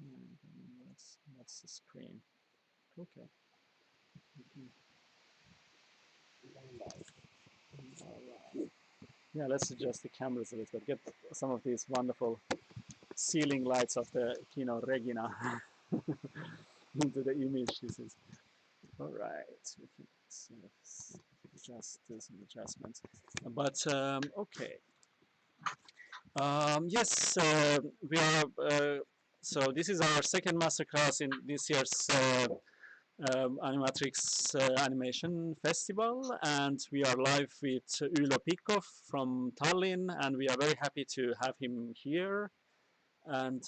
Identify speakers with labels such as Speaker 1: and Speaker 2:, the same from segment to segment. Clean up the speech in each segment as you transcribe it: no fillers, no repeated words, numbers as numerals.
Speaker 1: image. And that's the screen. Okay. All right. Yeah, let's adjust the cameras a little bit. Get some of these wonderful ceiling lights of the keynote Regina into the image. This is all right. We can sort of just do some adjustments. But okay. Yes, we are. So this is our second masterclass in this year's Animatricks Animation Festival, and we are live with Ülo Pikkov from Tallinn, and we are very happy to have him here. And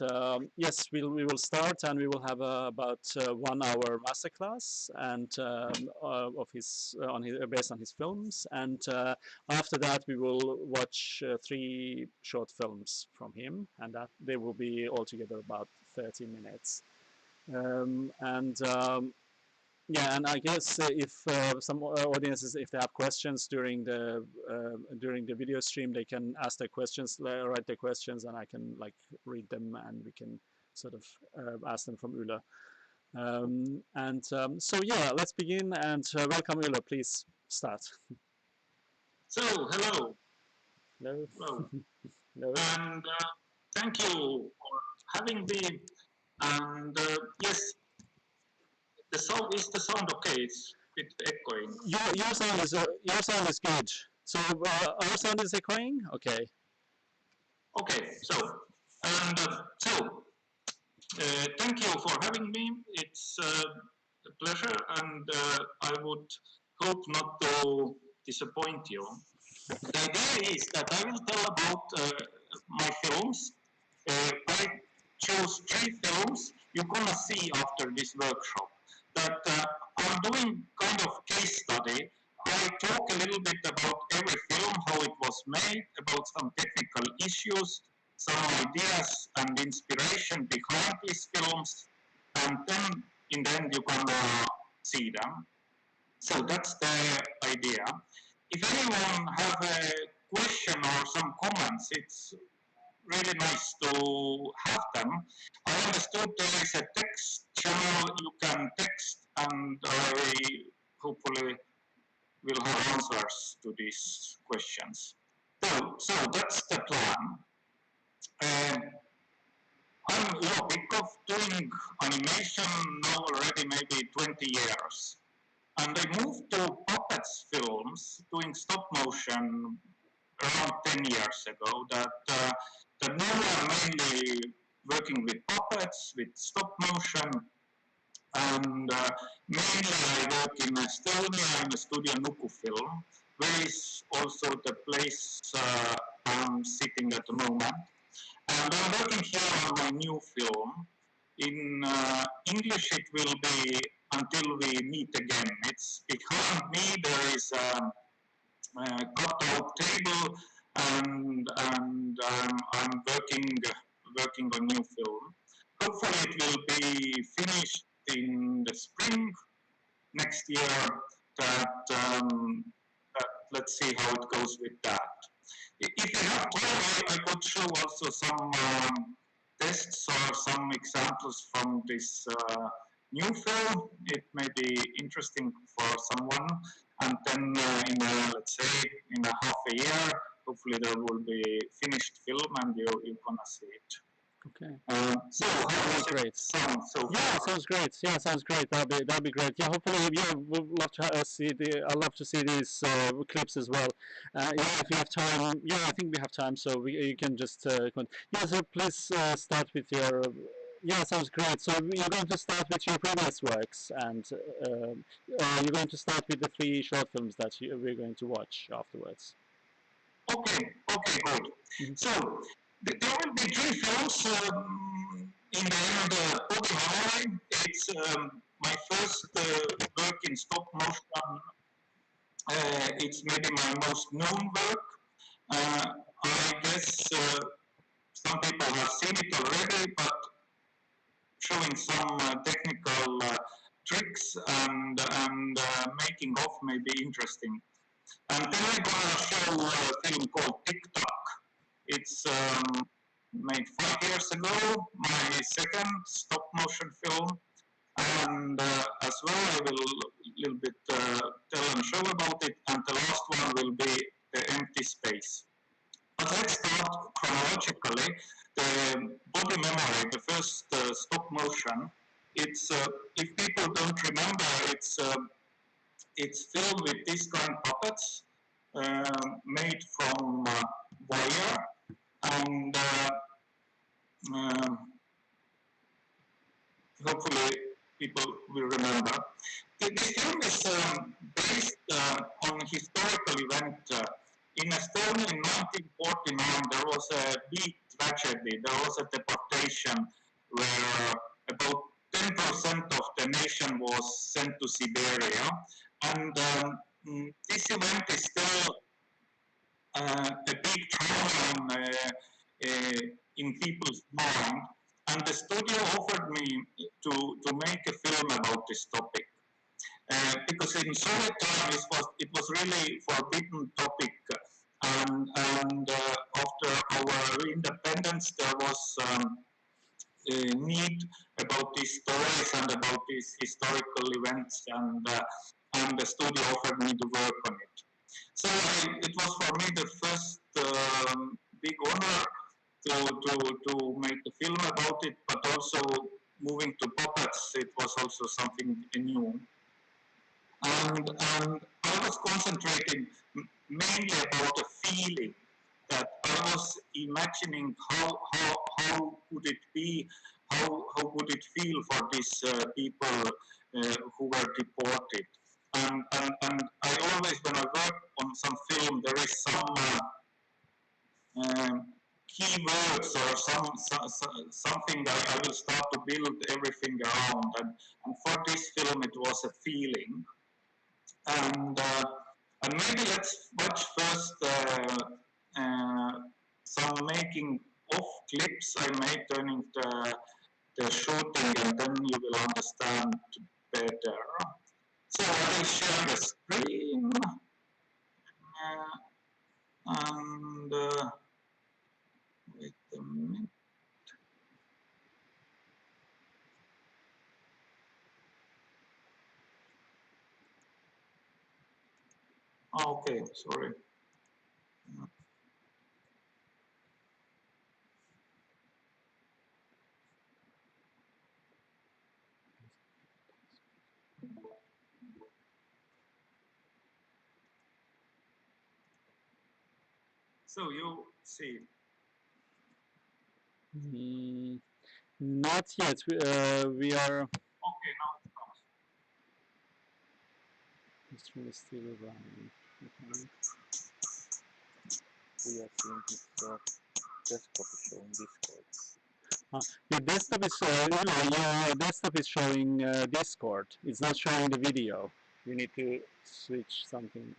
Speaker 1: yes, we will start, and we will have about 1 hour masterclass, and of his based on his films. And after that, we will watch 3 short films from him, and that they will be altogether about 30 minutes. Yeah, and I guess if some audiences, if they have questions during the video stream, they can ask their questions, write their questions, and I can like read them, and we can sort of ask them from Ülo. So yeah, let's begin, and welcome Ülo. Please start.
Speaker 2: So hello.
Speaker 1: Hello.
Speaker 2: Hello.
Speaker 1: Hello.
Speaker 2: And thank you for having me. And yes. The sound okay? It's a bit echoing.
Speaker 1: Your sound is good. So our sound is echoing. Okay.
Speaker 2: Okay. So thank you for having me. It's a pleasure, and I would hope not to disappoint you. The idea is that I will tell about my films. I chose 3 films you're gonna see after this workshop. That I'm doing kind of case study. I talk a little bit about every film, how it was made, about some technical issues, some ideas and inspiration behind these films, and then in the end you're gonna see them. So that's the idea. If anyone have a question or some comments, it's really nice to have them. I understood there is a text channel you can text, and I hopefully will have answers to these questions. So that's the plan. I'm Ülo Pikkov, doing animation now already maybe 20 years. And I moved to puppets films, doing stop motion around 10 years ago. That now I'm mainly working with puppets, with stop motion, and mainly I work in Estonia in the studio Nuku Film, where is also the place I'm sitting at the moment. And I'm working here on my new film. In English, it will be Until We Meet Again. It's behind me. There is a cut-out table, and I'm working on new film. Hopefully, it will be finished in the spring next year. That let's see how it goes with that. If you have time, I could show also some tests or some examples from this new film. It may be interesting for someone. And then let's say in a half a year, hopefully there will be finished film and you're gonna see it.
Speaker 1: Okay.
Speaker 2: So how does it sound so far?
Speaker 1: Yeah, sounds great. Yeah, sounds great. That'd be great. Yeah, hopefully, yeah, we'd love to see I'd love to see these clips as well. Yeah, if you have time. Yeah, I think we have time, so you can just. Yeah, so please start with your. Yeah, sounds great. So you're going to start with your previous works, and you're going to start with the 3 short films that we're going to watch afterwards.
Speaker 2: Okay, good. Mm-hmm. So there will be 3 films. In the end, Pikkovilla. It's my first work in stop motion. It's maybe my most known work. I guess some people have seen it already, but showing some technical tricks and making of may be interesting. And then I'm gonna show a film called TikTok. It's made 5 years ago, my second stop motion film, and as well I will a little bit tell and show about it, and the last one will be the empty space. But let's start chronologically. The body memory, the first stop motion, it's if people don't remember, it's filled with these kind of puppets made from wire, and hopefully people will remember. This film is based on historical event. In Estonia in 1949, there was a big tragedy. There was a deportation where about 10% of the nation was sent to Siberia. And this event is still a big trauma in people's mind. And the studio offered me to make a film about this topic. Because in Soviet time it was really forbidden topic, and after our independence there was a need about these stories and about these historical events, and the studio offered me to work on it. So it was for me the first big honor to make a film about it, but also moving to puppets, it was also something new. And I was concentrating mainly about the feeling that I was imagining how could it be, how would it feel for these people who were deported. And I always, when I work on some film, there is some keywords or something I will start to build everything around. And for this film, it was a feeling. And maybe let's watch first some making of clips I made during the shooting, and then you will understand better. So I will share the screen, and wait a minute. Okay, sorry. So you see.
Speaker 1: Not yet. We are.
Speaker 2: Okay, now it comes.
Speaker 1: This one is still running. Okay.
Speaker 3: We are seeing his desktop is showing Discord.
Speaker 1: Your desktop is your desktop is showing Discord. It's not showing the video. You need to switch something.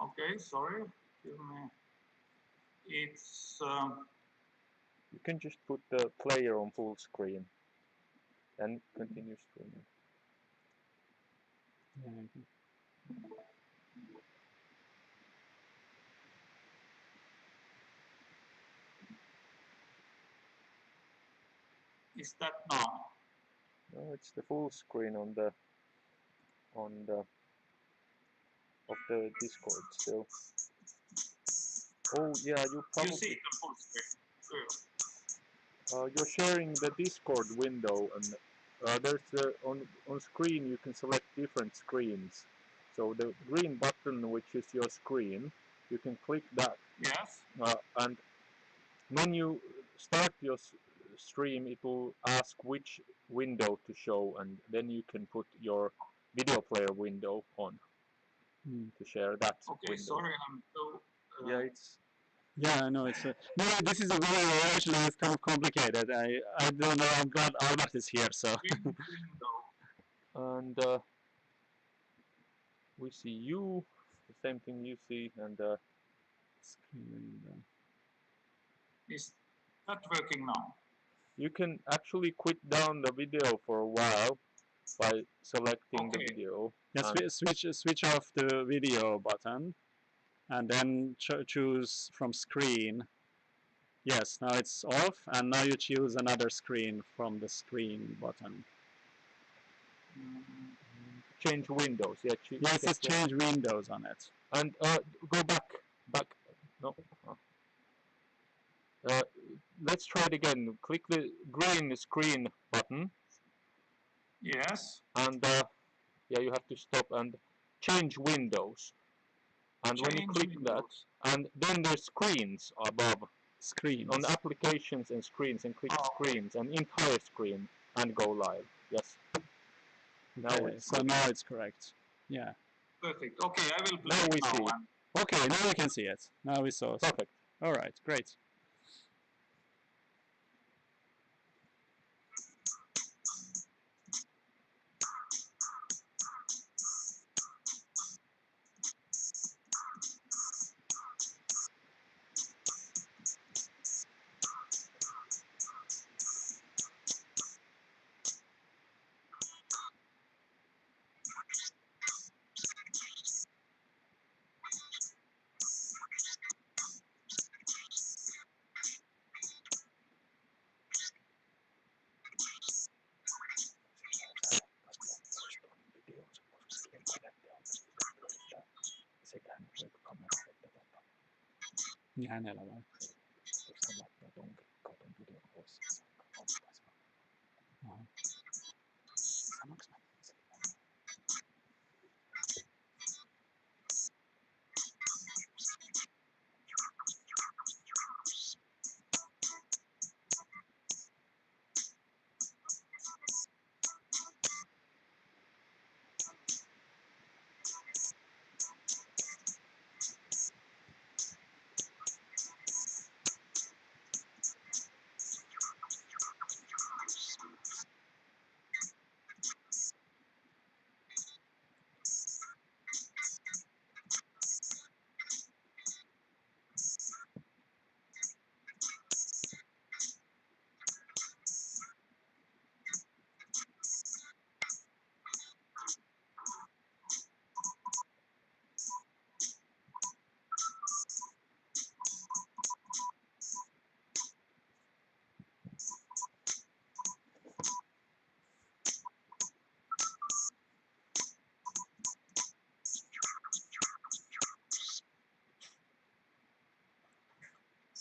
Speaker 2: Okay, sorry. Give me. It's.
Speaker 3: You can just put the player on full screen and continue streaming.
Speaker 1: Yeah.
Speaker 2: Is that now?
Speaker 3: No, it's the full screen on the of the Discord still. Oh yeah, you probably.
Speaker 2: You see it on full screen.
Speaker 3: You're sharing the Discord window, and there's on screen you can select different screens. So the green button, which is your screen, you can click that.
Speaker 2: Yes.
Speaker 3: And when you start your stream, it will ask which window to show, and then you can put your video player window on to share that
Speaker 2: Okay,
Speaker 3: window.
Speaker 2: sorry, I'm so.
Speaker 3: Yeah, it's.
Speaker 1: Yeah, no, it's no. This is a very actually it's kind of complicated. I don't know. I'm glad Albert is here. So.
Speaker 3: And we see you, the same thing you see, and
Speaker 2: Is that working now?
Speaker 3: you can actually quit down the video for a while by selecting the video.
Speaker 1: Yeah, switch off the video button, and then choose from screen. Yes, now it's off, and now you choose another screen from the screen button.
Speaker 3: Change windows. Yeah.
Speaker 1: Yes, it's change windows on it.
Speaker 3: And go back. No. Let's try it again. Click the green screen button.
Speaker 2: Yes.
Speaker 3: And yeah, you have to stop and change windows. And when you click that, and then there's screens above.
Speaker 1: Screens.
Speaker 3: On applications and screens, and click screens and entire screen and go live. Yes.
Speaker 1: Okay, now it's correct. Yeah.
Speaker 2: Perfect. Okay, I will play
Speaker 3: Now we
Speaker 2: it now.
Speaker 3: see.
Speaker 1: Okay, now we can see it. Now we saw.
Speaker 3: Perfect.
Speaker 1: All right, great. Niin hänellä vai? Aha. Sanoks mä?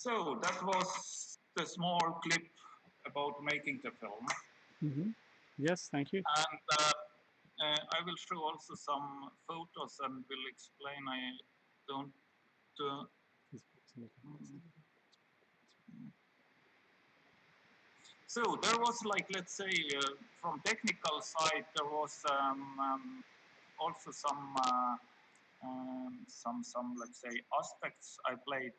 Speaker 2: So that was the small clip about making the film.
Speaker 1: Mm-hmm. Yes, thank you.
Speaker 2: And I will show also some photos and will explain. I don't. So there was, like, let's say, from technical side, there was also some let's say aspects I played.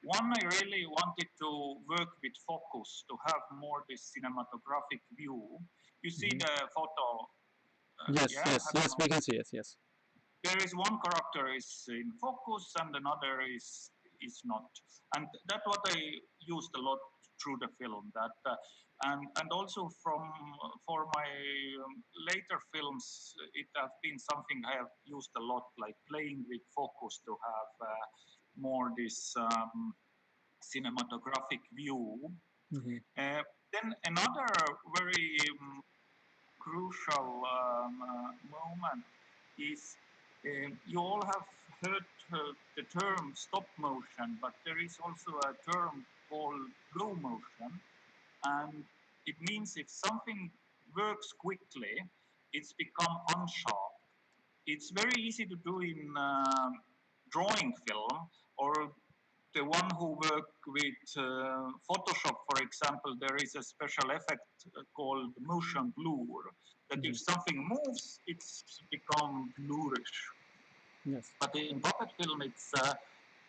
Speaker 2: One, I really wanted to work with focus to have more this cinematographic view. You see the photo.
Speaker 1: Yes, we can see it. Yes.
Speaker 2: There is one character is in focus and another is not, and that's what I used a lot through the film. That and also for my later films, it has been something I have used a lot, like playing with focus to have more this cinematographic view.
Speaker 1: Mm-hmm.
Speaker 2: Then another very crucial moment is you all have heard the term stop motion, but there is also a term called slow motion, and it means if something works quickly, it's become unsharp. It's very easy to do in drawing film, or the one who work with Photoshop, for example, there is a special effect called motion blur, that if something moves, it's become blurish.
Speaker 1: Yes.
Speaker 2: But in puppet film,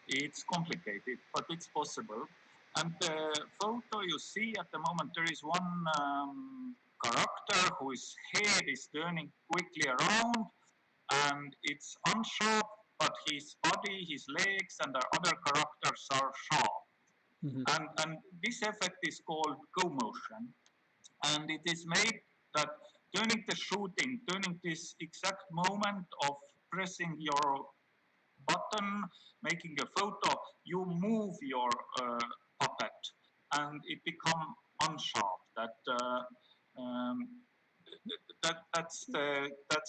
Speaker 2: it's complicated, but it's possible. And the photo you see at the moment, there is one character whose head is turning quickly around, and it's unsharp, but his body, his legs, and the other characters are sharp.
Speaker 1: Mm-hmm.
Speaker 2: And this effect is called co-motion, and it is made that during the shooting, during this exact moment of pressing your button, making a photo, you move your puppet. and it become unsharp. That's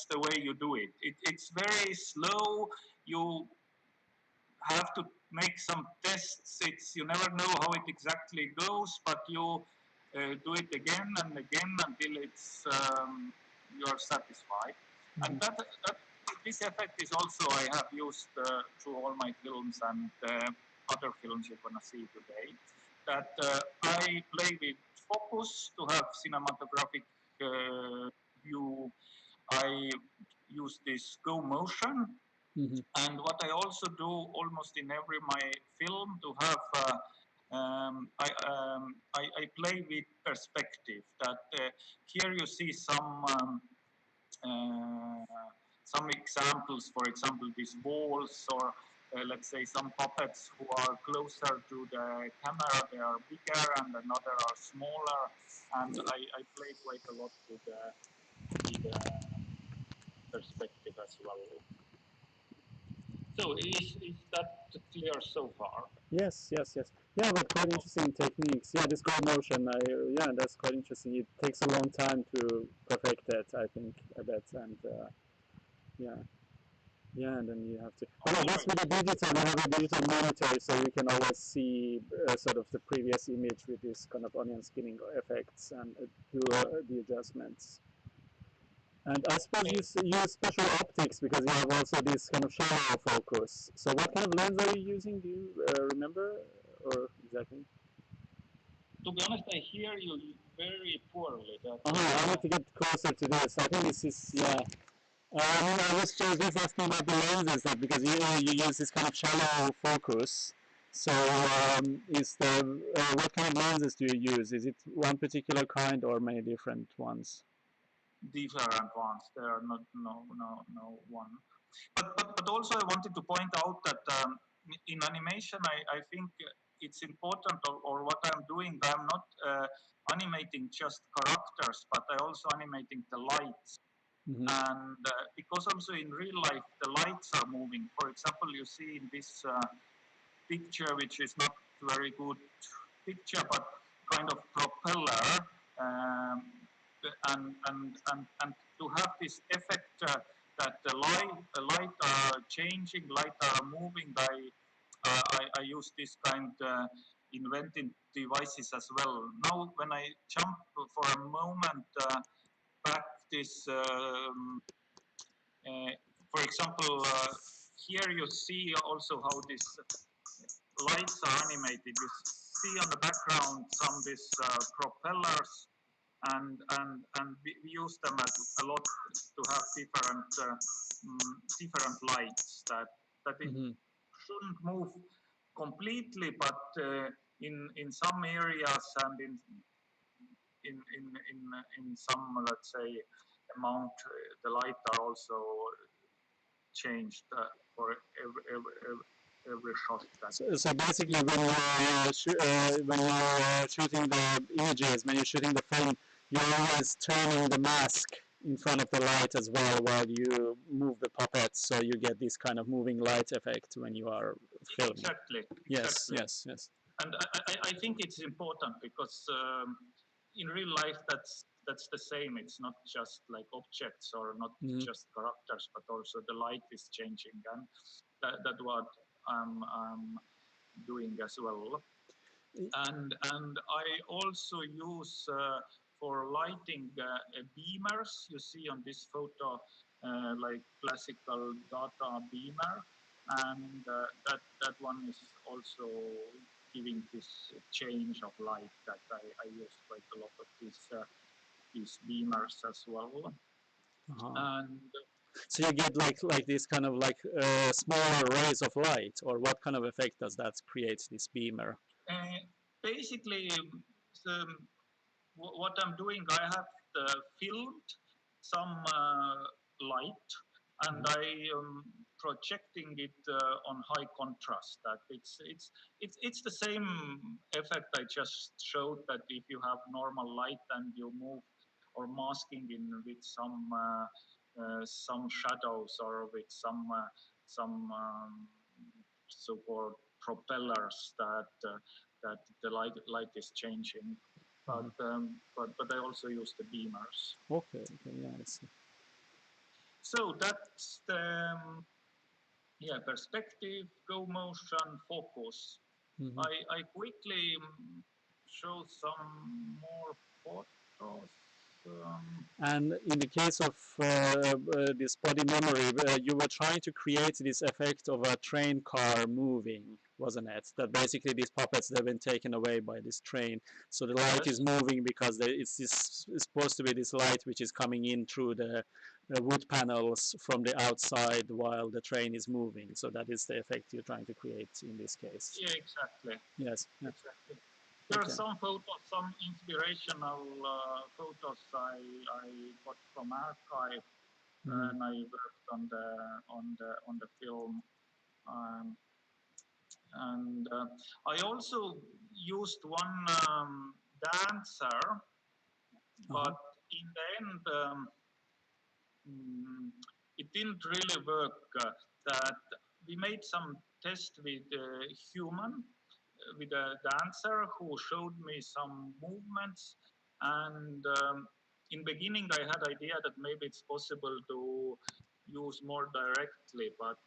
Speaker 2: the way you do it. It's very slow. You have to make some tests. You never know how it exactly goes, but you do it again and again until you're satisfied. And this effect is also I have used through all my films and other films you're gonna see today. That I play with focus to have cinematographic view. I use this go motion. And what I also do almost in every my film to have I play with perspective. That here you see some examples. For example, these walls, or let's say some puppets who are closer to the camera. They are bigger, and another are smaller. And I play quite a lot with the perspective as well. So is that clear so far?
Speaker 1: Yes. Yeah, but quite interesting techniques. Yeah, this goal motion. Yeah, that's quite interesting. It takes a long time to perfect that. I think I bet, and yeah, and then you have to. But I guess with the digital, you have a digital monitor, so you can always see sort of the previous image with this kind of onion skinning effects and do the adjustments. And I suppose you use special optics because you have also this kind of shallow focus. So what kind of lens are you using? Do you remember, or exactly?
Speaker 2: To be honest, I hear you very poorly.
Speaker 1: I need to get closer to this. I think this is, yeah. I was just asking about the lenses, that because you use this kind of shallow focus. So, what kind of lenses do you use? Is it one particular kind or many different ones?
Speaker 2: Different ones. There are not no one. But also I wanted to point out that in animation, I think it's important, or what I'm doing. I'm not animating just characters, but I also animating the lights. And because also in real life the lights are moving. For example, you see in this picture, which is not very good picture, but kind of propeller, and to have this effect that the light are changing, light are moving. I use this kind invented devices as well. Now, when I jump for a moment back, this, for example, here you see also how this lights are animated. You see on the background some these propellers, and we use them a lot to have different lights that it shouldn't move completely, but in some areas and in some, let's say, amount, the light are also changed for every shot.
Speaker 1: So basically, when you're shooting the images, when you're shooting the film, you're always turning the mask in front of the light as well while you move the puppets, so you get this kind of moving light effect when you are filming.
Speaker 2: Exactly.
Speaker 1: Yes.
Speaker 2: And I think it's important because in real life that's the same. It's not just like objects or not just characters, but also the light is changing, and that's what I'm doing as well. And I also use for lighting beamers. You see on this photo like classical data beamer, and that one is also giving this change of light that I use quite a lot of these beamers as well. And
Speaker 1: so you get like this kind of like smaller rays of light, or what kind of effect does that create, this beamer?
Speaker 2: Basically, what I'm doing, I have filmed some light, and I am projecting it on high contrast. That it's the same effect I just showed. That if you have normal light and you move or masking in with some shadows or with some so-called propellers, that that the light is changing. But I also use the beamers.
Speaker 1: Okay, yeah, I see.
Speaker 2: So that's the perspective, go motion, focus. I quickly show some more photos.
Speaker 1: And in the case of this body memory, you were trying to create this effect of a train car moving, wasn't it? That basically these puppets, they've been taken away by this train. So the light is moving because it's supposed to be this light which is coming in through the wood panels from the outside while the train is moving. So that is the effect you're trying to create in this case.
Speaker 2: Yeah, exactly.
Speaker 1: Yes. Yeah.
Speaker 2: Exactly. There are some photos, some inspirational photos I got from archive, and I worked on the film. And I also used one dancer, but in the end, it didn't really work. That we made some test with human, with a dancer who showed me some movements, and in beginning I had idea that maybe it's possible to use more directly, but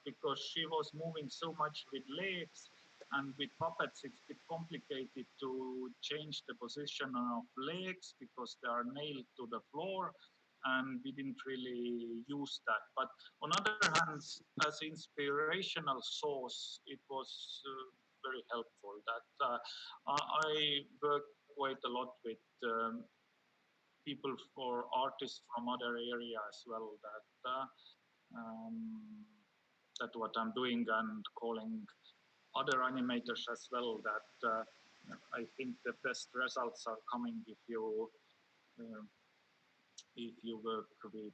Speaker 2: because she was moving so much with legs and with puppets, it's a bit complicated to change the position of legs because they are nailed to the floor, and we didn't really use that. But on other hand, as inspirational source, it was very helpful. That I work quite a lot with people or artists from other areas as well. That what I'm doing and calling other animators as well. That I think the best results are coming if you work with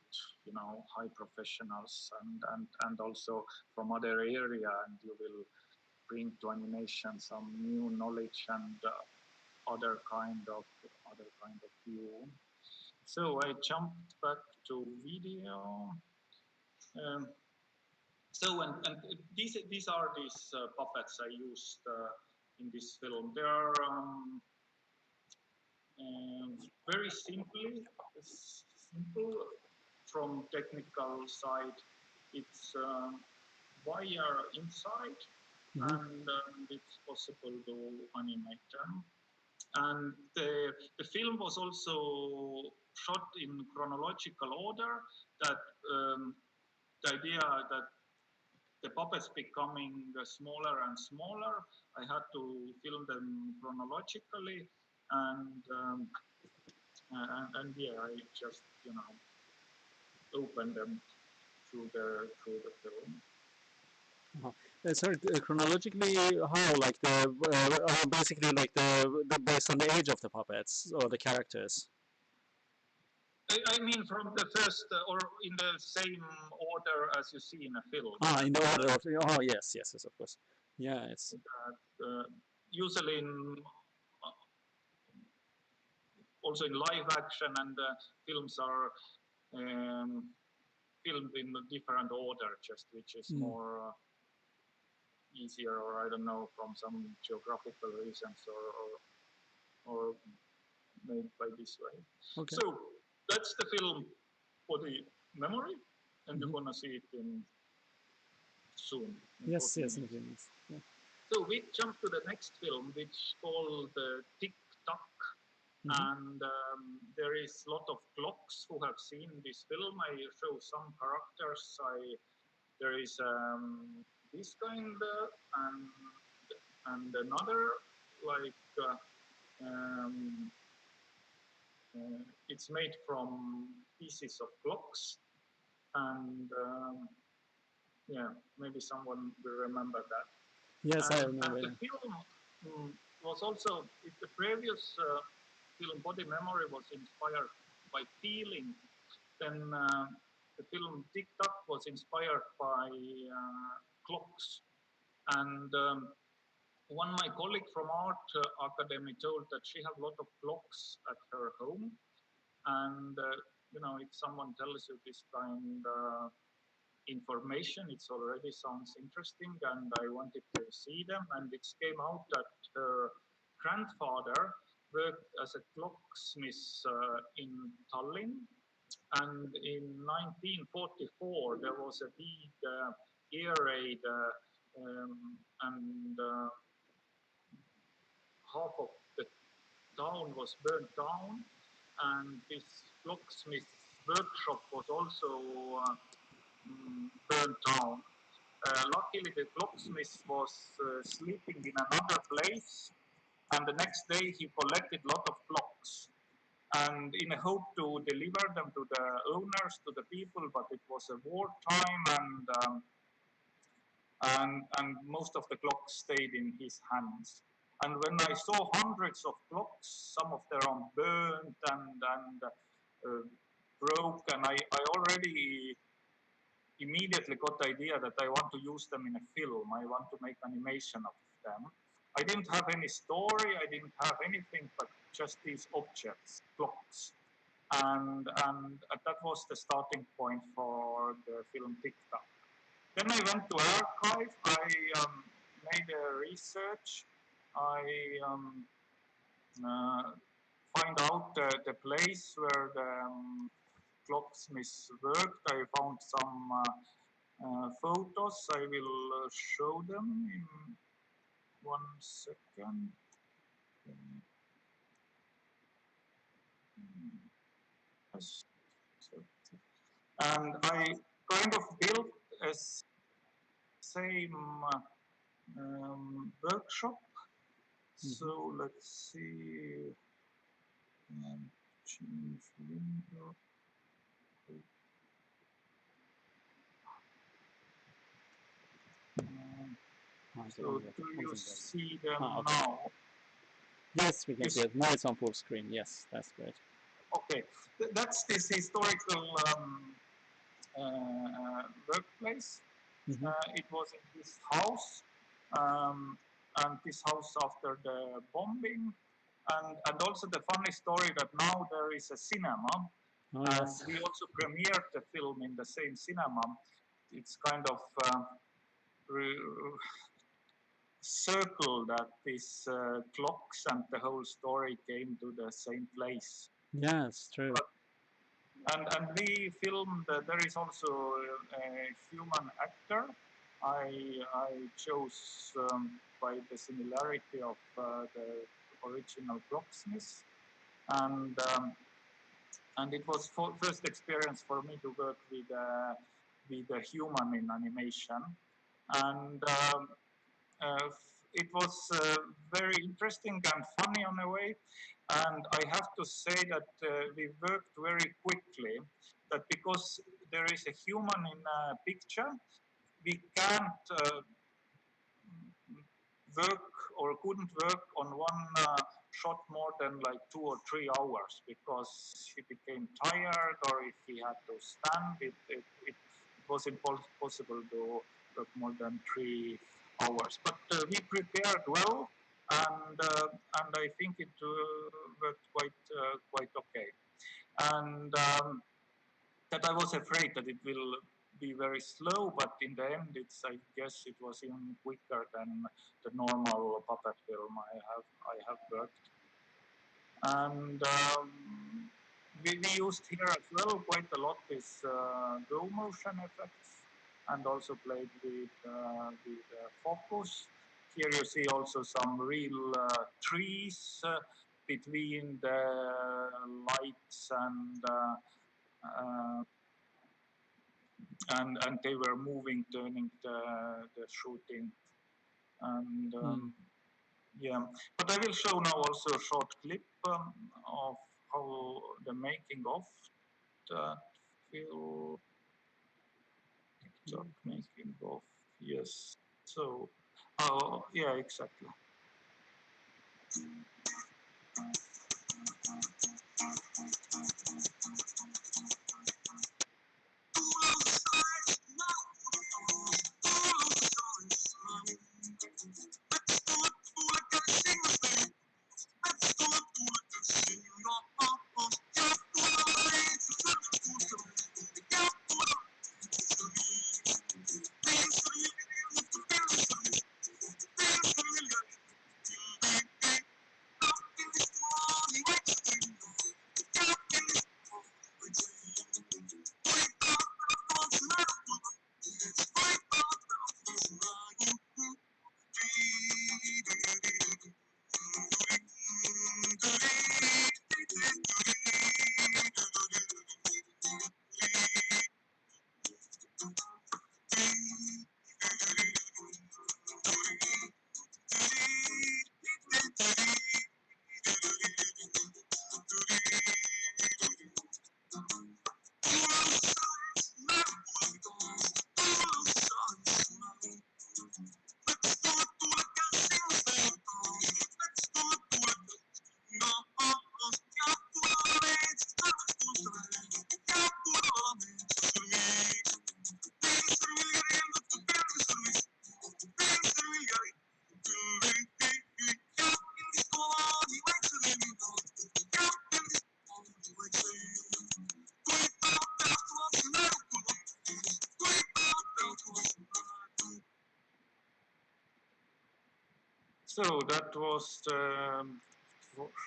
Speaker 2: high professionals and also from other area, and you will bring to animation some new knowledge and other kind of view. So I jumped back to video. So and these are these puppets I used in this film. They are very simple from technical side. It's wire inside, and it's possible to animate them. And the film was also shot in chronological order. That the idea that the puppets becoming smaller and smaller, I had to film them chronologically, and yeah, I just opened them through the film.
Speaker 1: Sorry, chronologically, how? Like basically like the based on the age of the puppets or the characters?
Speaker 2: I mean, from the first or in the same order as you see in a film.
Speaker 1: In the order of yes, of course. Yeah, it's
Speaker 2: usually also in live action, and films are filmed in a different order, just which is more easier, or I don't know, from some geographical reasons, or made by this way.
Speaker 1: okay.
Speaker 2: So that's the film for the memory, and you're gonna see it in soon.
Speaker 1: Yes. Yeah.
Speaker 2: So we jump to the next film, which called Tick Tock. And there is a lot of clocks who have seen this film. I show some characters. There is this kind and another, like it's made from pieces of clocks, and yeah, maybe someone will remember that.
Speaker 1: Yes, I remember.
Speaker 2: And the film was also, the previous film Body Memory was inspired by feeling, then the film Tick Tock was inspired by clocks. And one my colleague from art academy told that she had a lot of clocks at her home, and if someone tells you this kind information. It already sounds interesting, and I wanted to see them. And it came out that her grandfather worked as a clocksmith in Tallinn. And in 1944, there was a big air raid, and half of the town was burnt down. And this locksmith workshop was also burned down. Luckily, the locksmith was sleeping in another place, and the next day he collected a lot of clocks, and in a hope to deliver them to the owners, to the people, but it was a wartime, and most of the clocks stayed in his hands. And when I saw hundreds of clocks, some of them are burnt and broke, and I already immediately got the idea that I want to use them in a film. I want to make animation of them. I didn't have any story, I didn't have anything, but just these objects, clocks. And that was the starting point for the film TikTok. Then I went to archive, I made a research, I find out the place where the clocksmith worked. I found some photos. I will show them in 1 second. And I kind of built a same workshop. So let's see. Change window. So do you see them now?
Speaker 1: Yes, we can see it. Now it's on full screen. Yes, that's great.
Speaker 2: Okay, that's this historical workplace. It was in this house, and this house after the bombing. And also the funny story that now there is a cinema, and we also premiered the film in the same cinema. It's kind of circle that these clocks and the whole story came to the same place.
Speaker 1: Yes, true.
Speaker 2: And we filmed, there is also a human actor. I chose by the similarity of the original clocksmith. And it was first experience for me to work with a human in animation. And it was very interesting and funny on a way. And I have to say that we worked very quickly, that because there is a human in a picture, we can't work or couldn't work on one shot more than like 2 or 3 hours, because he became tired, or if he had to stand, it was impossible to work more than 3 hours. But we prepared well, and I think it worked quite okay. And that I was afraid that it will be very slow, but in the end, I guess it was even quicker than the normal puppet film I have worked. And we used here as well quite a lot this go motion effects, and also played with focus. Here you see also some real trees between the lights, and they were moving, turning the shooting. And yeah, but I will show now also a short clip of how the making of that film. TikTok making of, yes. So, yeah, exactly. So that was the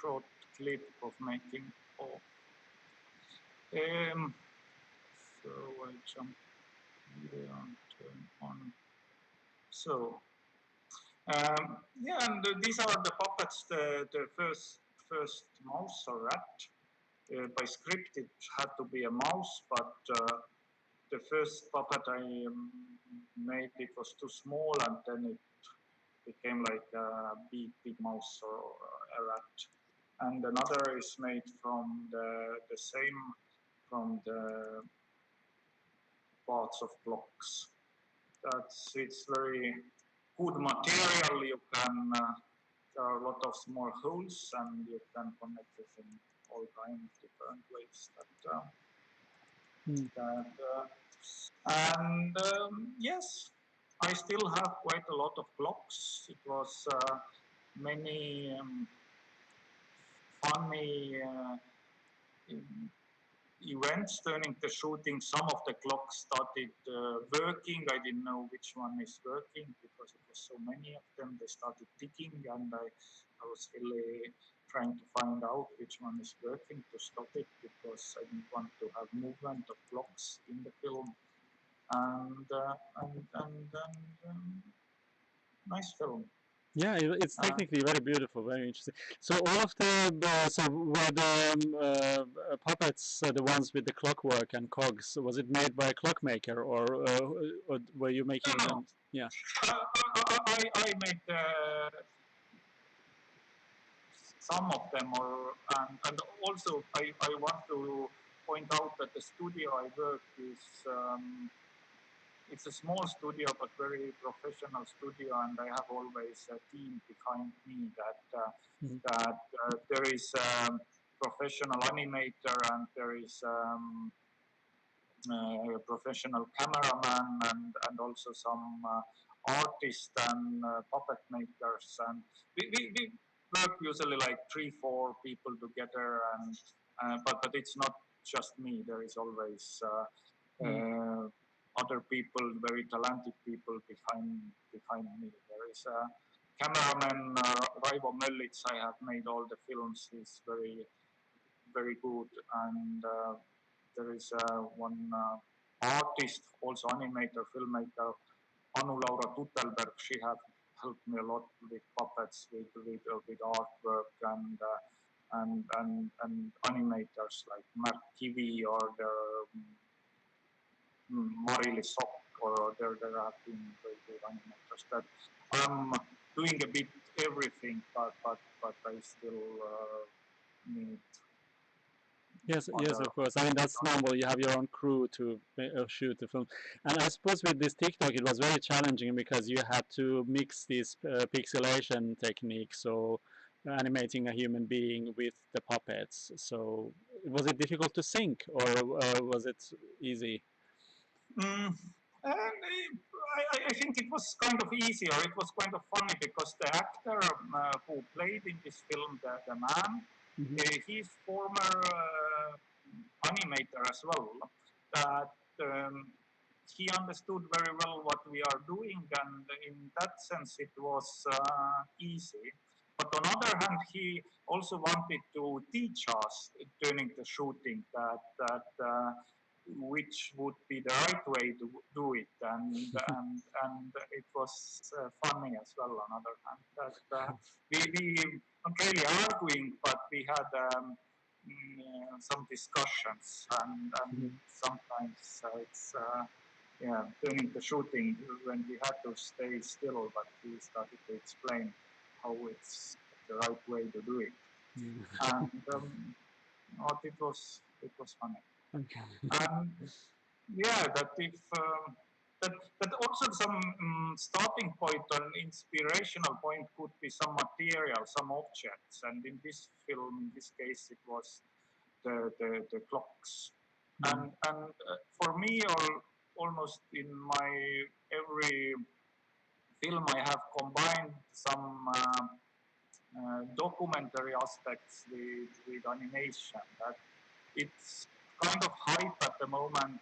Speaker 2: short clip of making of. So I jump here and turn on. So yeah, and these are the puppets. The first mouse or rat. By script, it had to be a mouse, but the first puppet I made, it was too small, and then it became like a big mouse or a rat. And another is made from the same, from the parts of blocks. It's very good material. You can there are a lot of small holes, and you can connect it in all kinds of different ways. And yes, I still have quite a lot of clocks. It was many funny events turning the shooting. Some of the clocks started working. I didn't know which one is working because it was so many of them. They started ticking, and I was really trying to find out which one is working to stop it, because I didn't want to have movement of clocks in the film. And nice film.
Speaker 1: Yeah, it's technically very beautiful, very interesting. So all of so were the puppets the ones with the clockwork and cogs? Was it made by a clockmaker, or were you making them? Yeah.
Speaker 2: I made some of them, and also I want to point out that the studio I work is. It's a small studio, but very professional studio, and I have always a team behind me that there is a professional animator, and there is a professional cameraman, and also some artists and puppet makers. And we work usually like 3-4 people together, and but it's not just me. There is always other people, very talented people behind me. There is a cameraman, Raivo Möllits. I have made all the films. He's very good. And there is one artist, also animator, filmmaker, Anu-Laura Tutelberg. She has helped me a lot with puppets, with artwork, and animators like Mark Kivi or the Marili Sok, or there have been very good animators. That I'm doing a bit everything, but I still need.
Speaker 1: Yes, of course. I mean, that's normal. You have your own crew to shoot the film. And I suppose with this TikTok, it was very challenging because you had to mix these pixelation techniques, so animating a human being with the puppets. So was it difficult to sync, or was it easy?
Speaker 2: And I think it was kind of easy, or it was kind of funny, because the actor who played in this film, the man, he's former animator as well. That he understood very well what we are doing, and in that sense it was easy. But on the other hand, he also wanted to teach us during the shooting that which would be the right way to do it, and it was funny as well. On the other hand, that we not really arguing, but we had some discussions, and sometimes it's during the shooting when we had to stay still, but he started to explain how it's the right way to do it, and it was funny.
Speaker 1: Okay.
Speaker 2: And yeah, that if that also some starting point or an inspirational point could be some material, some objects, and in this film, in this case, it was the clocks. And for me, almost in my every film, I have combined some documentary aspects with animation. That it's kind of hype at the moment.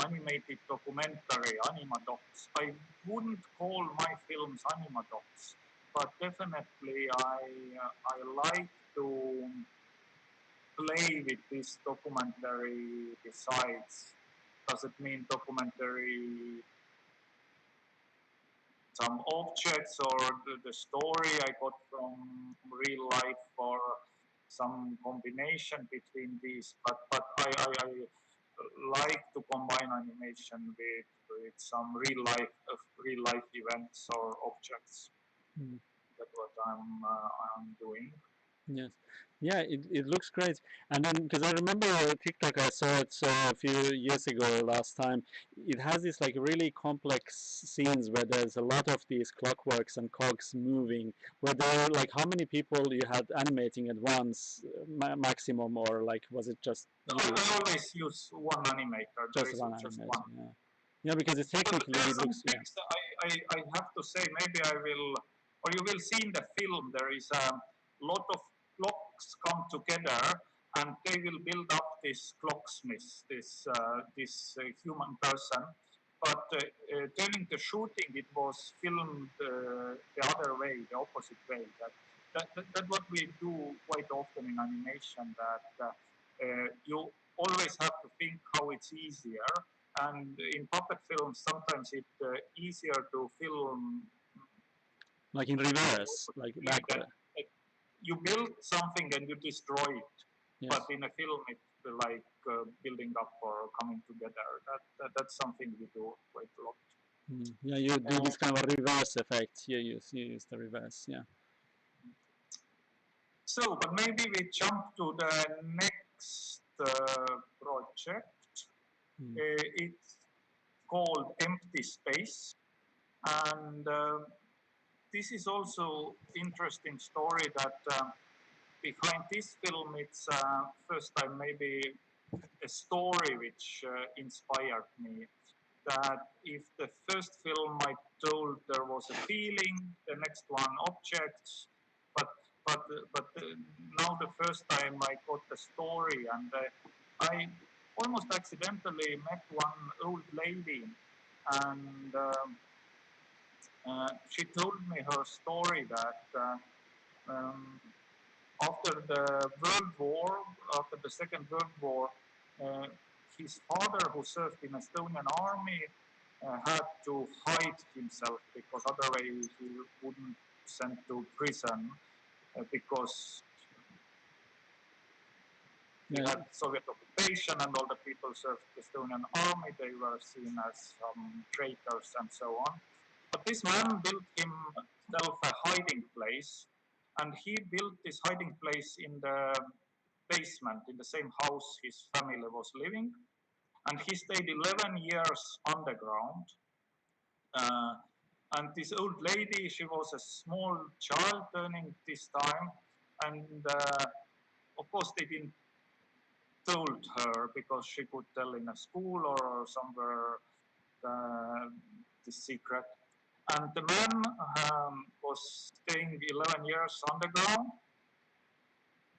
Speaker 2: Animated documentary, animadocs. I wouldn't call my films animadocs. but definitely I like to play with this documentary besides. Does it mean documentary some objects or the story I got from real life or some combination between these, but I like to combine animation with some real life events or objects.
Speaker 1: Mm.
Speaker 2: That's what I'm doing.
Speaker 1: Yes. Yeah, it looks great. And then, because I remember TikTok, I saw it a few years ago last time. It has this like really complex scenes where there's a lot of these clockworks and cogs moving. Where there like how many people you had animating at once, maximum, or like was it just
Speaker 2: No,
Speaker 1: you?
Speaker 2: I always use one animator.
Speaker 1: Just one
Speaker 2: Just
Speaker 1: animator,
Speaker 2: one.
Speaker 1: yeah. Yeah, because it's technically
Speaker 2: There are
Speaker 1: it
Speaker 2: some
Speaker 1: looks, yeah.
Speaker 2: tricks that I have to say. Maybe I will, or you will see in the film. There is a lot of clocks come together, and they will build up this clocksmith, this human person. But during the shooting, it was filmed the other way, the opposite way. That what we do quite often in animation. That you always have to think how it's easier. And in puppet films, sometimes it's easier to film
Speaker 1: Like in reverse, like backward.
Speaker 2: you build something and you destroy it.
Speaker 1: Yes.
Speaker 2: But in a film, it's like building up or coming together. That's something we do quite a lot.
Speaker 1: Mm. Yeah, you do this kind of reverse effect. You use the reverse. Yeah.
Speaker 2: So, but maybe we jump to the next project.
Speaker 1: Mm.
Speaker 2: It's called Empty Space, and this is also interesting story that behind this film, it's first time maybe a story which inspired me. That if the first film I told there was a feeling, the next one objects, but now the first time I got the story, and I almost accidentally met one old lady, and she told me her story that after the World War, after the Second World War, uh, his father, who served in Estonian army, had to hide himself because otherwise he wouldn't sent to prison because we had Soviet occupation and all the people served the Estonian army. They were seen as traitors and so on. But this man built himself a hiding place, and he built this hiding place in the basement, in the same house his family was living. And he stayed 11 years underground. And this old lady, she was a small child turning this time. And of course, they didn't told her because she could tell in a school or somewhere the secret. And the man was staying 11 years underground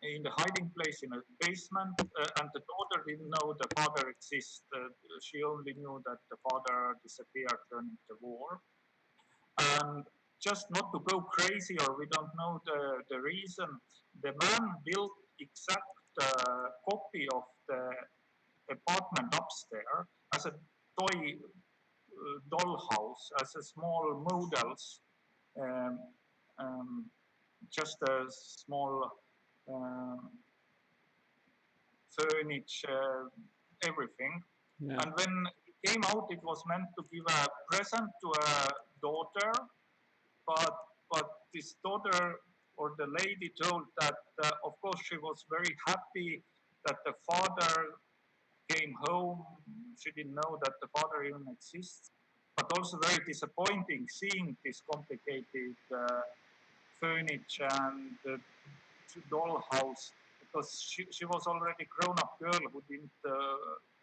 Speaker 2: in the hiding place in a basement, and the daughter didn't know the father existed. She only knew that the father disappeared during the war. And just not to go crazy, or we don't know the reason, the man built exact copy of the apartment upstairs as a toy dollhouse, as a small models, um, just a small furniture, everything.
Speaker 1: Yeah.
Speaker 2: And when it came out, it was meant to give a present to a daughter, but this daughter or the lady told that, of course, she was very happy that the father came home. She didn't know that the father even exists, but also very disappointing seeing this complicated furniture and dollhouse, because she was already grown-up girl who didn't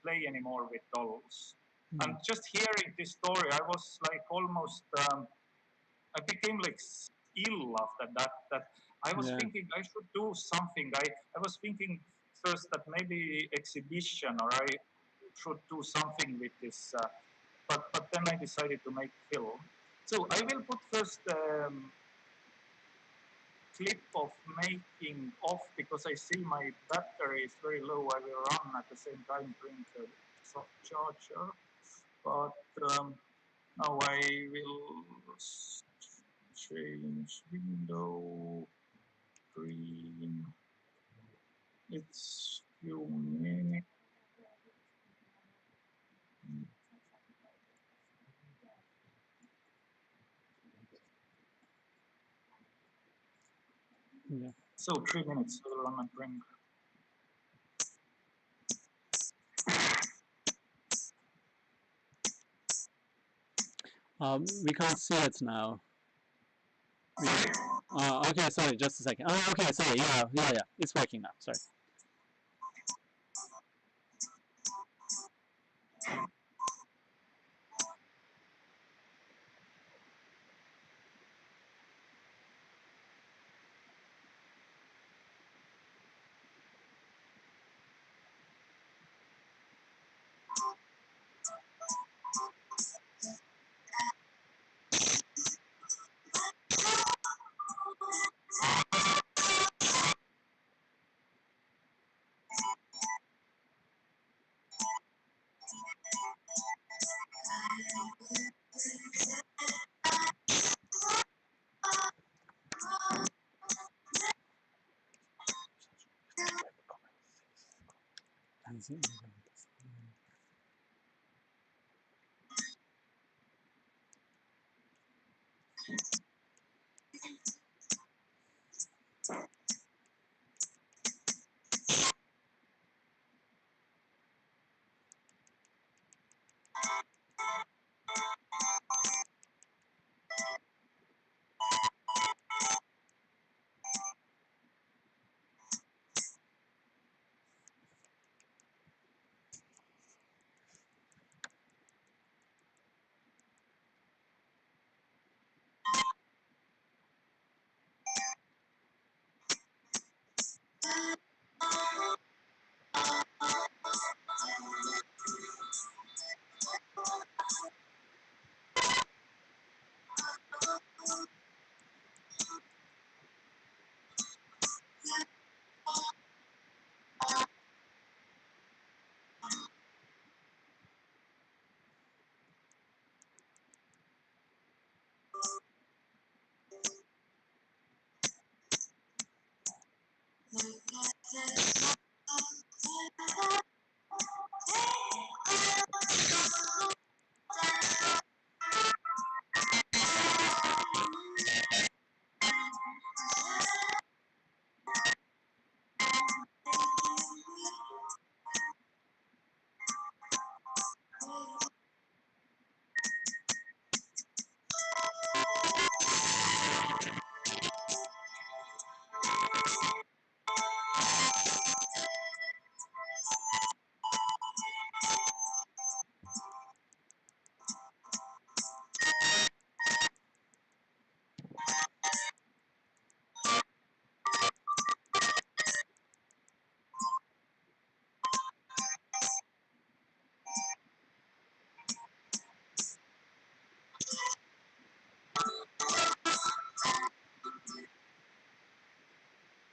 Speaker 2: play anymore with dolls. And just hearing this story, I was like almost, I became like ill after that. That I was thinking I should do something. I was thinking first that maybe exhibition, or I should do something with this. But then I decided to make film. So I will put first clip of making off because I see my battery is very low. I will run at the same time bring the soft charger. But now I will change window green. It's few minutes.
Speaker 1: Yeah.
Speaker 2: So 3 minutes I will run and bring.
Speaker 1: We can't see it now. Okay, sorry, just a second. Okay, sorry, yeah, it's working now, sorry.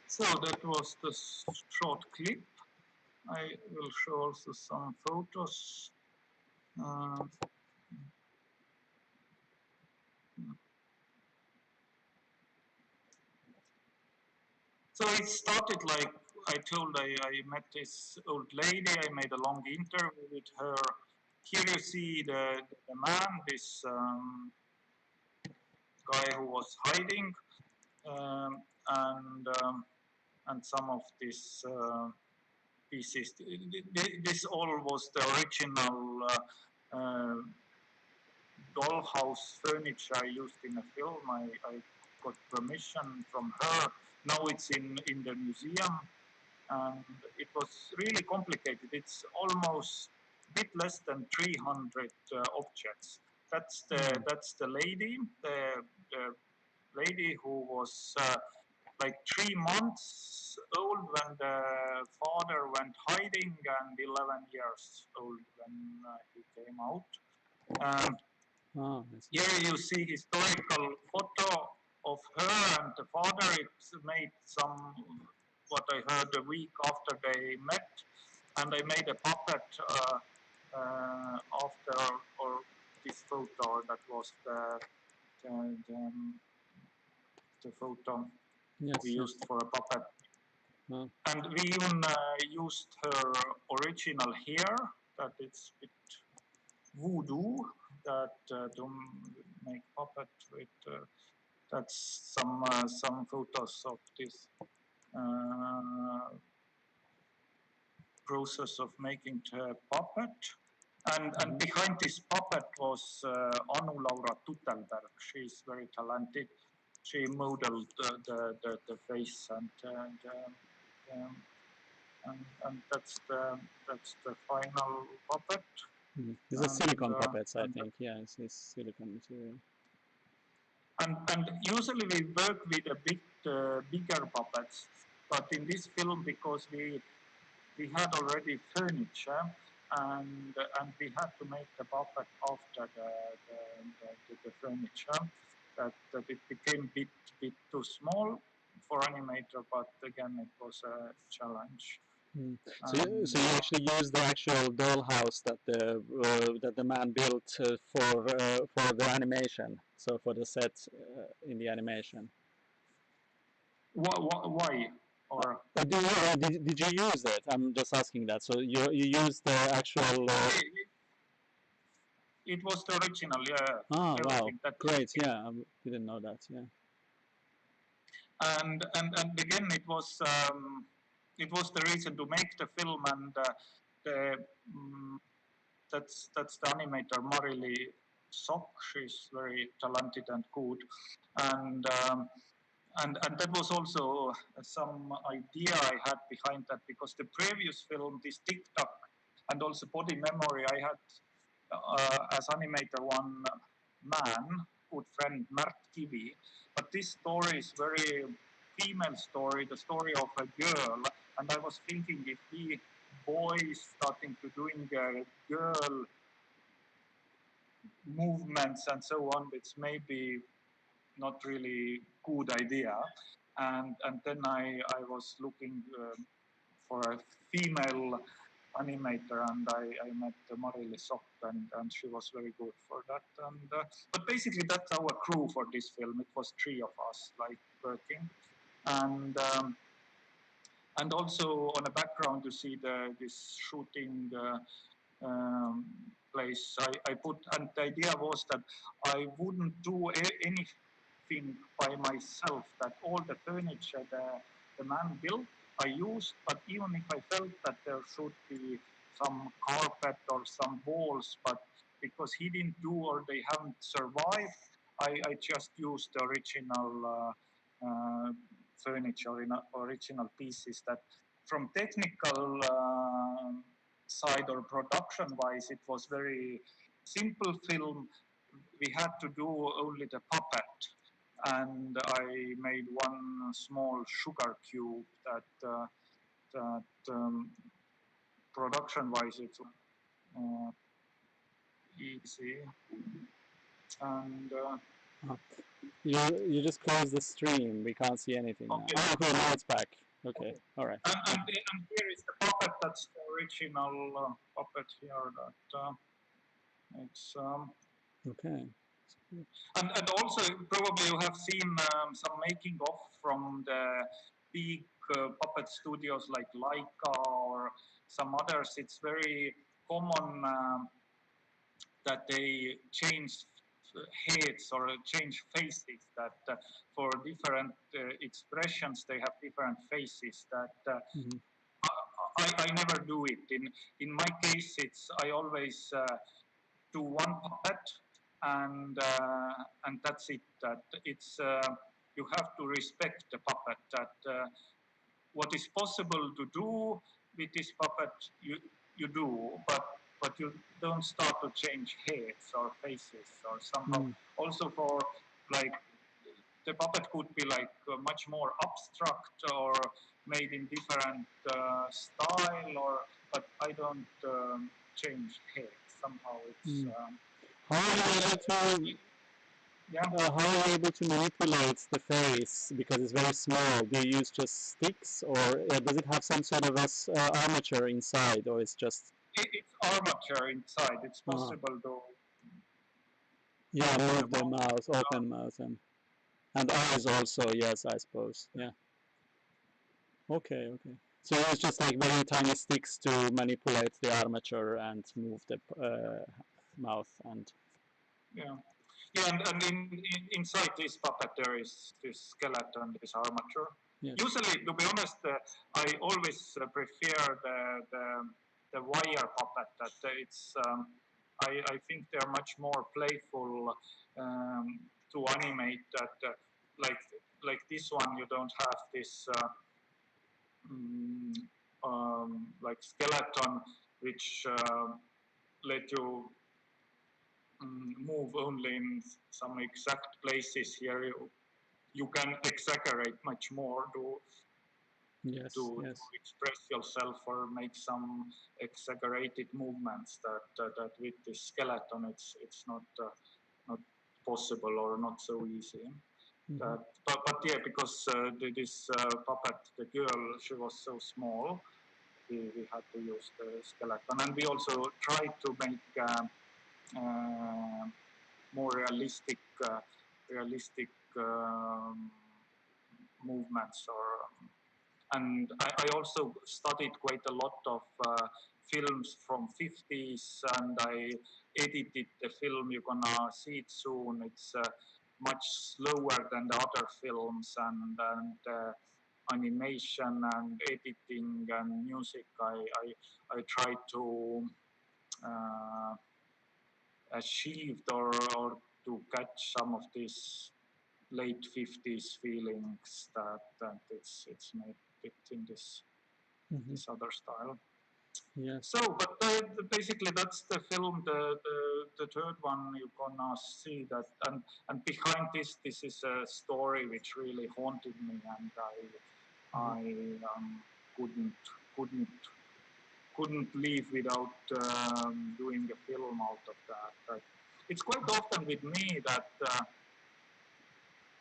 Speaker 2: So that was the short clip. I will show also some photos. So it started like I told, I met this old lady, I made a long interview with her. Here you see the man, this guy who was hiding, and some of these pieces. This all was the original dollhouse furniture I used in a film. I got permission from her. Now it's in the museum, and it was really complicated. It's almost a bit less than 300 objects. That's the lady, the lady who was like 3 months old when the father went hiding and 11 years old when he came out. Here you see historical photo of her and the father. It made some, what I heard a week after they met, and I made a puppet after or this photo that was the photo we used for a puppet. And we even used her original hair, that it's a bit voodoo, that to make puppet with. That's some photos of this process of making the puppet. And behind this puppet was Anu Laura Tutelberg. She's very talented. She modeled the face and that's the final puppet.
Speaker 1: These are silicone puppets, I think. Yeah, it's silicone material.
Speaker 2: And usually we work with a bit bigger puppets, but in this film, because we had already furniture and we had to make the puppet after the furniture, that it became a bit too small for animator, but again it was a challenge.
Speaker 1: So you actually used the actual dollhouse that the man built for the animation, so for the set in the animation.
Speaker 2: Why? Or
Speaker 1: did you use it? I'm just asking that. So you used the actual.
Speaker 2: It was the original, yeah.
Speaker 1: Oh wow! Great, yeah. I didn't know that, yeah.
Speaker 2: And again, it was the reason to make the film, and that's the animator Marili Sok. She's very talented and good, and that was also some idea I had behind that, because the previous film, this TikTok and also Body Memory, I had as animator one man, good friend Mert Kivi, but this story is very female story, the story of a girl, and I was thinking if we boys starting to doing girl movements and so on, it's maybe not really good idea, and then I was looking for a female animator, and I met Marili Sok, and she was very good for that. And but basically that's our crew for this film. It was 3 of us like working, and also on the background you see this shooting place. I put, and the idea was that I wouldn't do anything by myself. That all the furniture the man built I used, but even if I felt that there should be some carpet or some walls, but because he didn't do or they haven't survived, I just used the original furniture in original pieces. That from technical side or production wise, it was very simple film. We had to do only the puppet, and I made one small sugar cube that production-wise it's easy. And
Speaker 1: you just closed the stream. We can't see anything
Speaker 2: okay.
Speaker 1: now. Oh, okay, now it's back. Okay, all right.
Speaker 2: And here is the puppet. That's the original puppet here. That it's
Speaker 1: okay.
Speaker 2: And also probably you have seen some making of from the big puppet studios like Laika or some others. It's very common that they change heads or change faces. That for different expressions they have different faces. That I never do it. In my case, it's I always do one puppet. And that's it. That it's you have to respect the puppet. That what is possible to do with this puppet, you do, but you don't start to change heads or faces or somehow. Also for like the puppet could be like much more abstract or made in different style, or but I don't change heads. Somehow it's.
Speaker 1: How are you able to?
Speaker 2: Yeah.
Speaker 1: How are you able to manipulate the face because it's very small? Do you use just sticks, or does it have some sort of armature inside, or it's just
Speaker 2: It's armature inside. It's
Speaker 1: uh,
Speaker 2: possible to
Speaker 1: yeah,
Speaker 2: open the
Speaker 1: move the
Speaker 2: mouth.
Speaker 1: mouth, open mouth, and eyes also? Yes, I suppose. Yeah. Okay, okay. So it's just like very tiny sticks to manipulate the armature and move the mouth and.
Speaker 2: Yeah. Yeah, and inside this puppet there is this skeleton, this armature.
Speaker 1: Yes.
Speaker 2: Usually, to be honest, I always prefer the wire puppet. That it's I think they're much more playful to animate. That like like this one, you don't have this mm, like skeleton which let you move only in some exact places. Here you can exaggerate much more
Speaker 1: Yes,
Speaker 2: to
Speaker 1: yes.
Speaker 2: express yourself or make some exaggerated movements that with the skeleton it's not possible or not so easy.
Speaker 1: Mm-hmm.
Speaker 2: But yeah, because this puppet, the girl, she was so small, we had to use the skeleton, and we also tried to make more realistic movements. And I also studied quite a lot of films from 50s, and I edited the film. You're gonna see it soon. It's much slower than the other films, and animation and editing and music. I try to uh, achieved or to catch some of these late 50s feelings that it's made it in
Speaker 1: Mm-hmm.
Speaker 2: this other style.
Speaker 1: Yes.
Speaker 2: So, but basically that's the film. The third one you're gonna see that, and behind this is a story which really haunted me, and I couldn't couldn't couldn't leave without doing a film out of that. But it's quite often with me that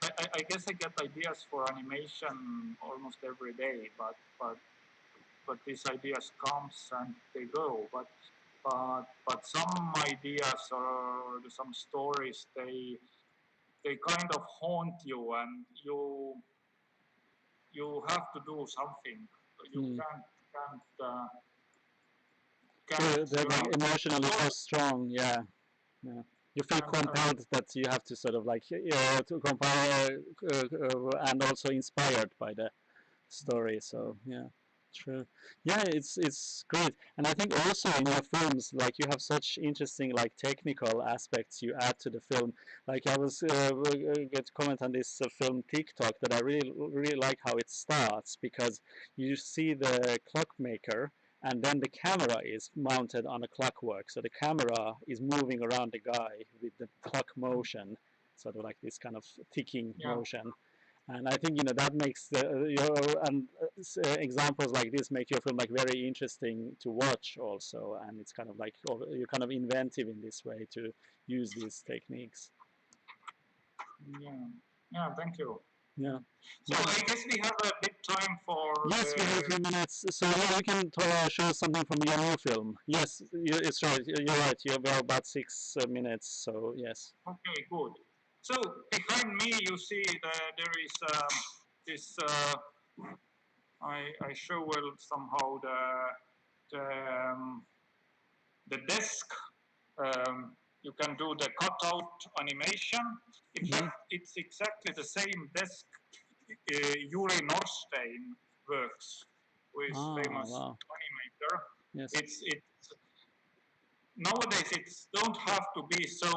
Speaker 2: I guess I get ideas for animation almost every day, but these ideas comes and they go. But some ideas or some stories they kind of haunt you, and you have to do something. You
Speaker 1: Mm.
Speaker 2: can't
Speaker 1: They're
Speaker 2: you
Speaker 1: like
Speaker 2: know.
Speaker 1: emotionally so strong. Yeah. Yeah. You feel compelled that you have to sort of like to compare and also inspired by the story. So yeah, true. Yeah, it's great, and I think also in your films, like you have such interesting like technical aspects you add to the film. Like I was get to comment on this film TikTok that I really like how it starts because you see the clockmaker and then the camera is mounted on a clockwork. So the camera is moving around the guy with the clock motion, sort of like this kind of ticking
Speaker 2: Yeah.
Speaker 1: motion. And I think that makes examples like this make your film like very interesting to watch also, and it's kind of like you're kind of inventive in this way to use these techniques.
Speaker 2: Yeah. Yeah. Thank you.
Speaker 1: Yeah.
Speaker 2: So I guess we have a bit time for.
Speaker 1: Yes, we have a few minutes. So yeah, you can show something from your new film. Yes, it's right. You're right. You have about 6 minutes. So yes.
Speaker 2: Okay, good. So behind me, you see there is this. I show well somehow the desk. You can do the cutout animation. In
Speaker 1: Mm-hmm.
Speaker 2: fact, it's exactly the same desk Yuri Norstein works, who is famous
Speaker 1: Wow.
Speaker 2: animator.
Speaker 1: Yes.
Speaker 2: It's nowadays it don't have to be so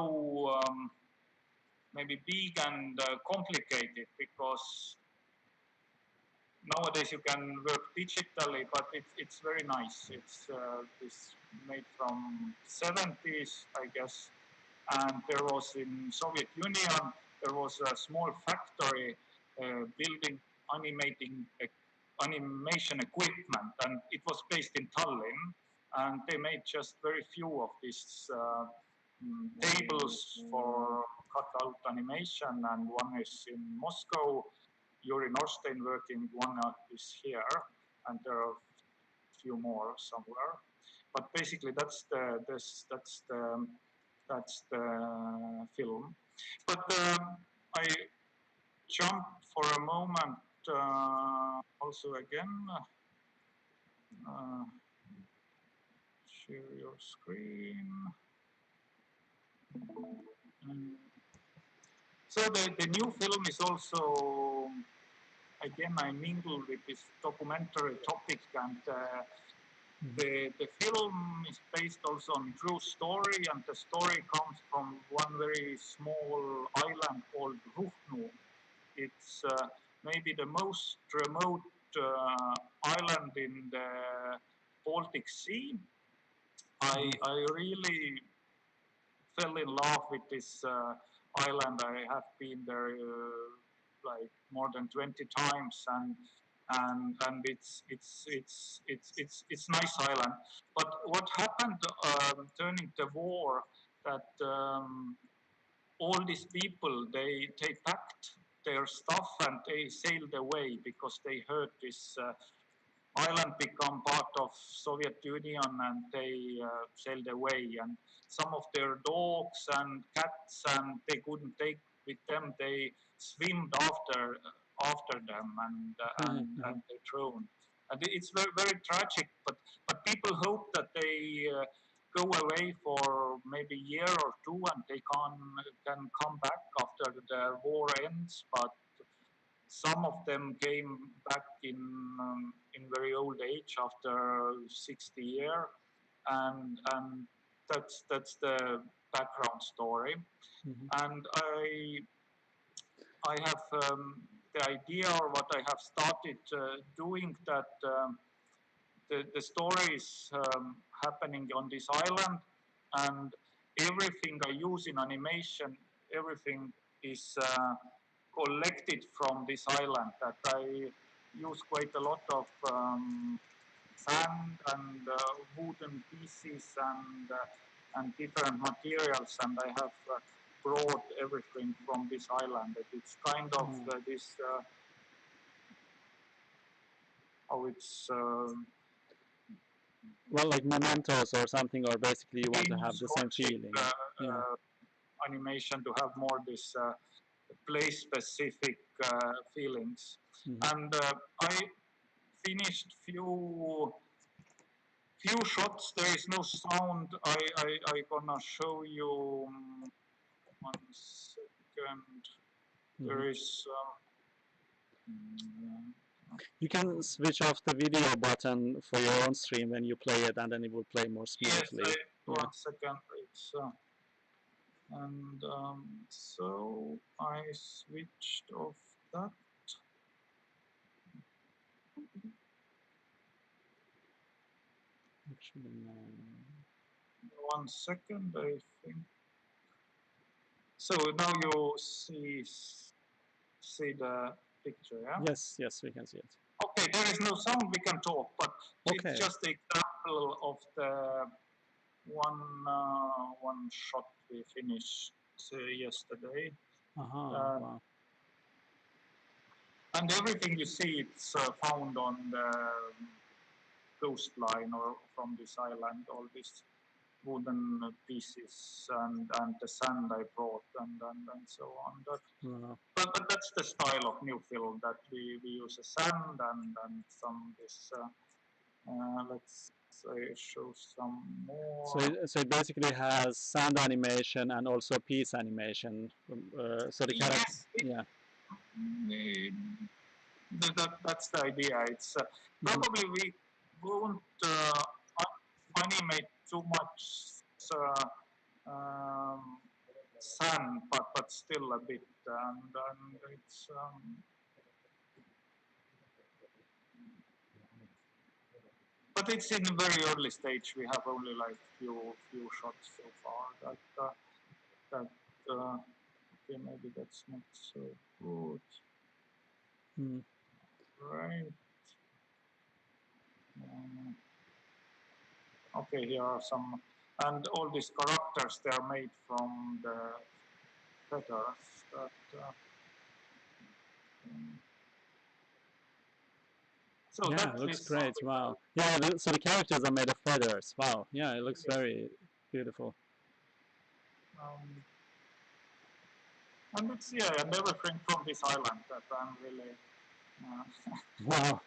Speaker 2: maybe big and complicated, because nowadays you can work digitally, but it's very nice. It's made from 70s, I guess, and there was in Soviet Union there was a small factory building animation equipment, and it was based in Tallinn, and they made just very few of these tables for cutout animation, and one is in Moscow. Yuri Norstein working, one is here, and there are a few more somewhere. But basically, that's the film. But I jump for a moment also again. Share your screen. So the new film is also, again, I mingle with this documentary topic, and the film is based also on true story, and the story comes from one very small island called Ruhnu. It's maybe the most remote island in the Baltic Sea. I really fell in love with this island. I have been there like more than 20 times, and it's nice island. But what happened during the war, that all these people they packed their stuff and they sailed away because they heard this island become part of Soviet Union, and they sailed away. And some of their dogs and cats, and they couldn't take with them. They swimmed after them, and they drowned. And it's very very tragic. But people hope that they go away for maybe a year or two, and they can come back after the war ends. But some of them came back in very old age after 60 years, and that's the background story. And I have the idea, or what I have started doing, that the story is happening on this island, and everything I use in animation, everything is collected from this island. That I use quite a lot of sand and wooden pieces and different materials, and I have brought everything from this island. It's kind of this how it's.
Speaker 1: Well, like mementos or something, or basically you want to have the same feeling.
Speaker 2: Animation to have more this place-specific feelings. And I finished few shots. There is no sound. I gonna show you 1 second. There is.
Speaker 1: You can switch off the video button for your own stream when you play it, and then it will play more smoothly.
Speaker 2: Yes, 1 second. It's and so I switched off that. 1 second, I think. So now you see the picture, yeah?
Speaker 1: Yes, we can see it.
Speaker 2: Okay, there is no sound, we can talk, but it's just the example of the one shot we finished yesterday.
Speaker 1: Wow.
Speaker 2: And everything you see, it's found on the coastline or from this island, all these wooden pieces and the sand I brought and so on. But that's the style of new film, that we use a sand and some this. Let's say show some more.
Speaker 1: So it basically has sand animation and also piece animation. So the character,
Speaker 2: that's the idea. It's probably we won't animate too much sand, but still a bit, and it's. But it's in a very early stage. We have only like few shots so far. Okay, maybe that's not so good. Right. Okay, here are some and all these characters, they are made from the feathers. So
Speaker 1: yeah,
Speaker 2: that
Speaker 1: it looks
Speaker 2: is
Speaker 1: great. Wow. Yeah, so the characters are made of feathers. Wow. Yeah, it looks very beautiful.
Speaker 2: And it's and everything from this island that I'm really.
Speaker 1: Wow.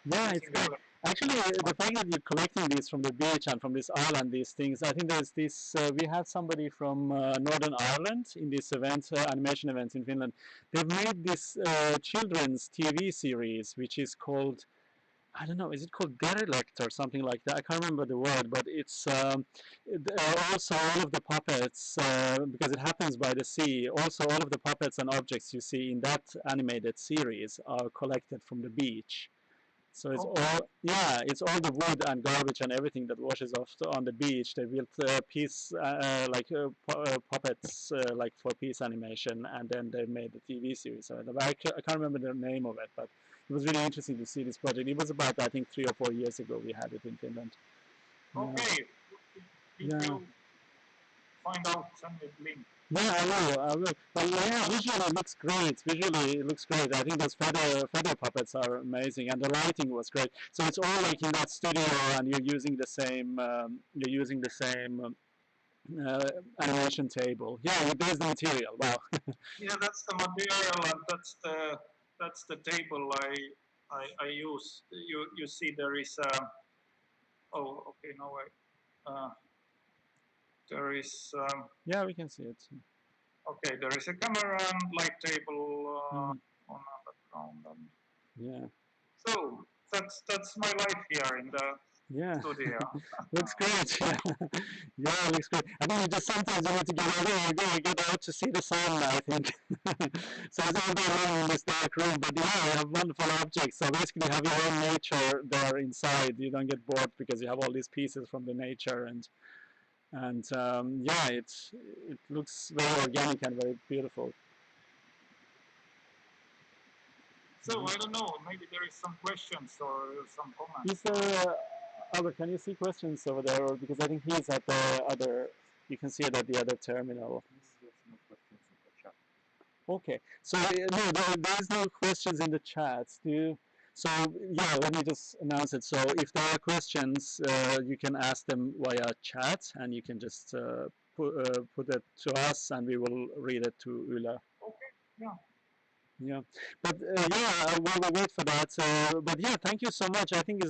Speaker 1: Yeah, it's great. Actually, the fact that you're collecting these from the beach and from this island, these things, I think there's this, we have somebody from Northern Ireland in this event, animation event in Finland. They've made this children's TV series, which is called, I don't know, is it called Derelict or something like that? I can't remember the word, but it's also all of the puppets, because it happens by the sea, also all of the puppets and objects you see in that animated series are collected from the beach. So it's all, yeah, it's all the wood and garbage and everything that washes off on the beach. They built puppets like for piece animation, and then they made the TV series. So I can't remember the name of it, but it was really interesting to see this project. It was about, I think, 3 or 4 years ago we had it in Finland.
Speaker 2: Okay, if you find out, send me the link.
Speaker 1: Yeah, I will. But yeah, visually it looks great. Visually it looks great. I think those feather puppets are amazing, and the lighting was great. So it's all like in that studio, and you're using the same animation table. Yeah, there's the material. Wow.
Speaker 2: Yeah, that's the material, and that's the table I use. You see there is oh, okay, no way. There is
Speaker 1: yeah, we can see it.
Speaker 2: Okay, there is a camera and light table on the background.
Speaker 1: Yeah.
Speaker 2: So that's my life here in the studio.
Speaker 1: Looks great. Yeah, looks great. I think just sometimes you need to get out to see the sun, I think. So it's all day long in this dark room, but yeah, you have wonderful objects. So basically you have your own nature there inside. You don't get bored because you have all these pieces from the nature, and yeah, it looks very organic and very beautiful.
Speaker 2: So I don't know, maybe there is some questions or some comments.
Speaker 1: Is there, Albert, can you see questions over there? Or because I think he's at the other, you can see it at the other terminal. Okay, so no, there is no questions in the chat. So yeah, let me just announce it. So if there are questions, you can ask them via chat, and you can just put it to us, and we will read it to Ülo.
Speaker 2: Okay, yeah.
Speaker 1: Yeah, but we'll wait for that. But yeah, thank you so much. I think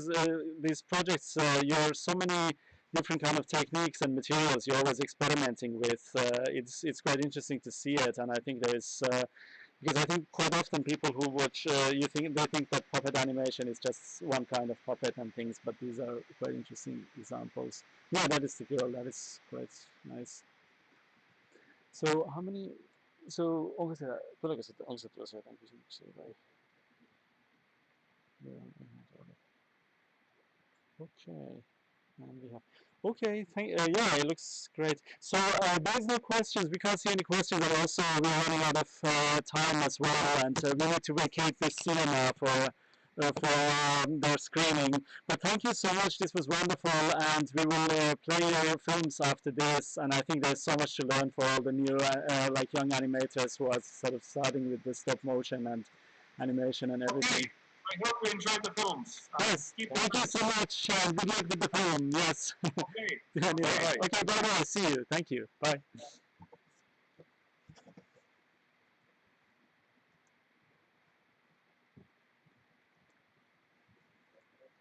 Speaker 1: these projects, you're so many different kind of techniques and materials you're always experimenting with. It's quite interesting to see it, and I think there's because I think quite often people who watch, they think that puppet animation is just one kind of puppet and things, but these are quite interesting examples. Yeah, that is the girl. That is quite nice. So how many? So tuleeko se tuossa jotain kysymyksiä vai? Okay. And we have. Okay, yeah, it looks great. So there's no questions. We can't see any questions, but also we're running out of time as well, and we need to vacate the cinema for their screening. But thank you so much. This was wonderful, and we will play your films after this. And I think there's so much to learn for all the new like young animators who are sort of starting with the stop motion and animation and everything.
Speaker 2: I hope you enjoyed the films.
Speaker 1: Yes, thank you so much. Good luck with the film. Yes.
Speaker 2: Okay.
Speaker 1: Anyway, okay, bye-bye. See you. Thank you. Bye.